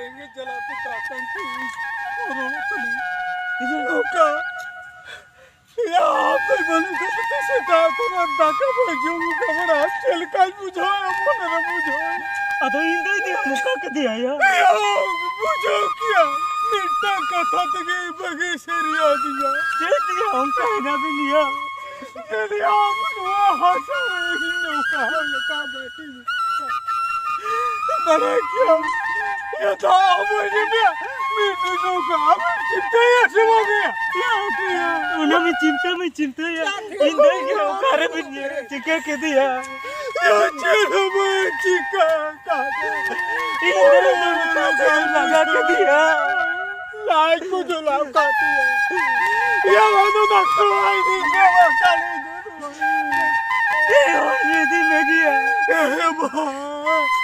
करेंगे जलाते आतंकी नौका यहाँ पे बनूंगा तो कैसे करा डाका भाजूंगा कमरा चल का बुझो मन बुझो ಅದು ಹಿಂದೆ ಇದೆಯಾ ಮುಖಕ್ಕೆ ದಿಯಾ बुझो क्या मिट्टा कथा तक बगे सरिया दिया दिया हम कहना भी लिया दरिया वो हंसा रही नौका लगा बैठी बड़ा क्या ये था मुझे मेरी नौका अब चिंता ऐसे हो गया क्या हो गया उन्हें भी चिंता या हिंदे के ओकारे भी चिका के दिया ये चलो मैं चिका का हिंदे ने लगा के दिया लाइक को जो लाभ खाती है ये वालों ना करवाई दी ये वाली दूर ये दिन में गया ए